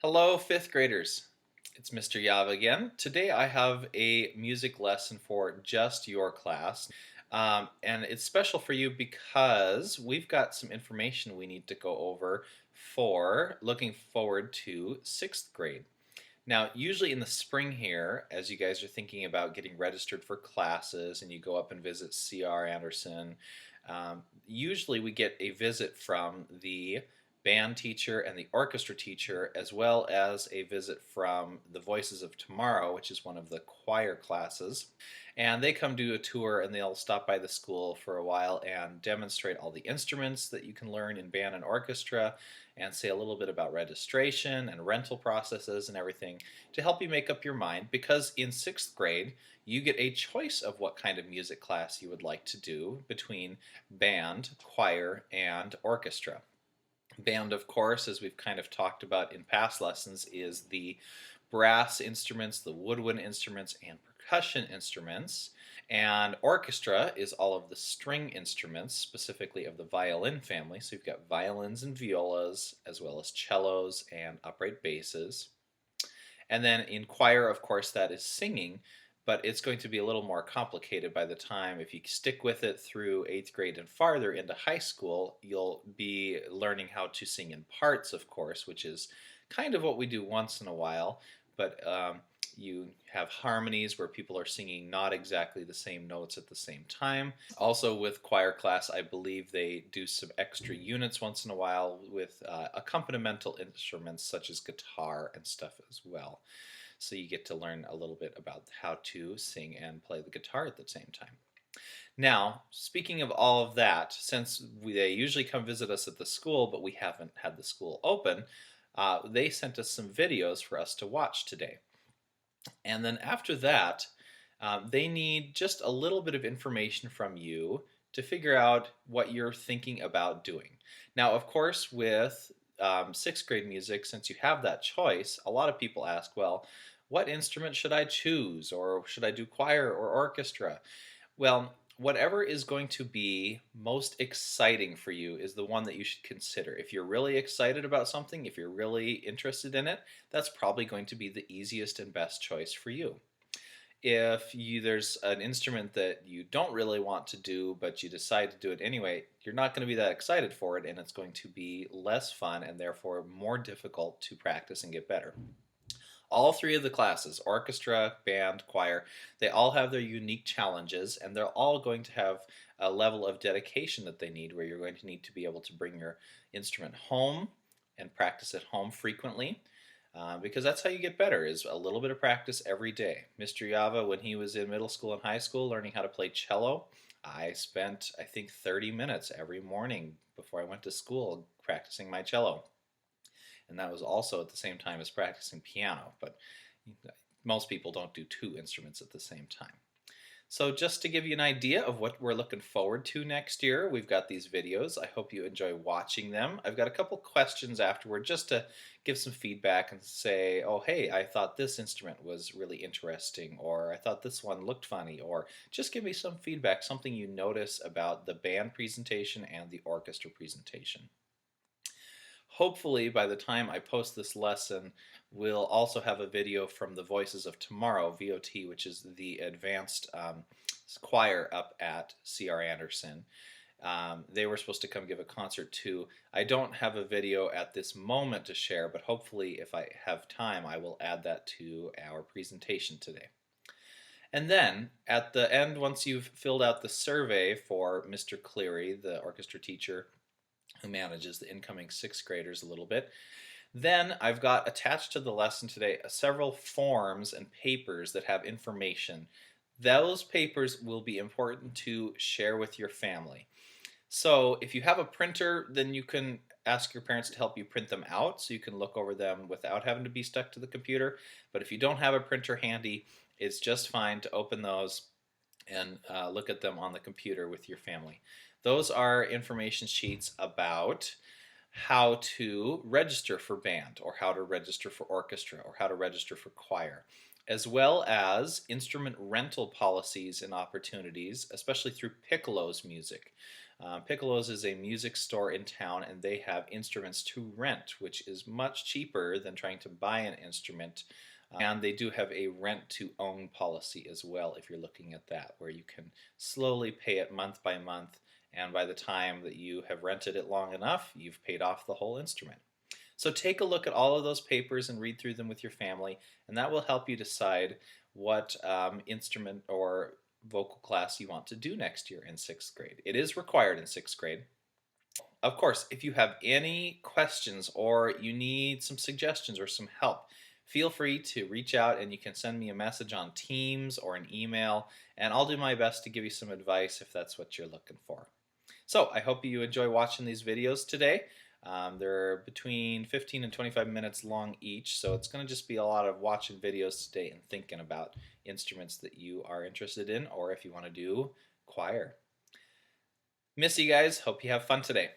Hello, fifth graders. It's Mr. Yava again. Today I have a music lesson for just your class. And it's special for you because we've got some information we need to go over for looking forward to sixth grade. Now, usually in the spring here, as you guys are thinking about getting registered for classes and you go up and visit C.R. Anderson, usually we get a visit from the band teacher and the orchestra teacher, as well as a visit from the Voices of Tomorrow, which is one of the choir classes. And they come do a tour and they'll stop by the school for a while and demonstrate all the instruments that you can learn in band and orchestra and say a little bit about registration and rental processes and everything to help you make up your mind, because in sixth grade you get a choice of what kind of music class you would like to do between band, choir, and orchestra. Band, of course, as we've kind of talked about in past lessons, is the brass instruments, the woodwind instruments, and percussion instruments. And orchestra is all of the string instruments, specifically of the violin family. So you've got violins and violas, as well as cellos and upright basses. And then in choir, of course, that is singing, but it's going to be a little more complicated by the time, if you stick with it through eighth grade and farther into high school, you'll be learning how to sing in parts, of course, which is kind of what we do once in a while, but you have harmonies where people are singing not exactly the same notes at the same time. Also, with choir class, I believe they do some extra units once in a while with accompanimental instruments such as guitar and stuff as well. So you get to learn a little bit about how to sing and play the guitar at the same time. Now, speaking of all of that, since they usually come visit us at the school, but we haven't had the school open, they sent us some videos for us to watch today. And then after that, they need just a little bit of information from you to figure out what you're thinking about doing. Now, of course, with sixth grade music, since you have that choice, a lot of people ask, well, what instrument should I choose? Or should I do choir or orchestra? Well, whatever is going to be most exciting for you is the one that you should consider. If you're really excited about something, if you're really interested in it, that's probably going to be the easiest and best choice for you. If there's an instrument that you don't really want to do, but you decide to do it anyway, you're not going to be that excited for it, and it's going to be less fun and therefore more difficult to practice and get better. All three of the classes, orchestra, band, choir, they all have their unique challenges, and they're all going to have a level of dedication that they need, where you're going to need to be able to bring your instrument home and practice at home frequently. Because that's how you get better, is a little bit of practice every day. Mr. Yava, when he was in middle school and high school learning how to play cello, I spent, I think, 30 minutes every morning before I went to school practicing my cello. And that was also at the same time as practicing piano, but most people don't do two instruments at the same time. So just to give you an idea of what we're looking forward to next year, we've got these videos. I hope you enjoy watching them. I've got a couple questions afterward just to give some feedback and say, oh, hey, I thought this instrument was really interesting, or I thought this one looked funny, or just give me some feedback, something you notice about the band presentation and the orchestra presentation. Hopefully, by the time I post this lesson, we'll also have a video from the Voices of Tomorrow, VOT, which is the advanced choir up at C.R. Anderson. They were supposed to come give a concert too. I don't have a video at this moment to share, but hopefully if I have time, I will add that to our presentation today. And then at the end, once you've filled out the survey for Mr. Cleary, the orchestra teacher who manages the incoming sixth graders a little bit, then I've got attached to the lesson today several forms and papers that have information. Those papers will be important to share with your family. So if you have a printer, then you can ask your parents to help you print them out so you can look over them without having to be stuck to the computer. But if you don't have a printer handy, it's just fine to open those and look at them on the computer with your family. Those are information sheets about how to register for band, or how to register for orchestra, or how to register for choir, as well as instrument rental policies and opportunities, especially through Piccolo's music. Piccolo's is a music store in town, and they have instruments to rent, which is much cheaper than trying to buy an instrument. And they do have a rent to own policy as well, if you're looking at that, where you can slowly pay it month by month, and by the time that you have rented it long enough, you've paid off the whole instrument. So take a look at all of those papers and read through them with your family, and that will help you decide what instrument or vocal class you want to do next year in 6th grade. It is required in 6th grade. Of course, if you have any questions or you need some suggestions or some help, feel free to reach out, and you can send me a message on Teams or an email, and I'll do my best to give you some advice if that's what you're looking for. So I hope you enjoy watching these videos today. They're between 15 and 25 minutes long each, so it's going to just be a lot of watching videos today and thinking about instruments that you are interested in, or if you want to do choir. Miss you guys. Hope you have fun today.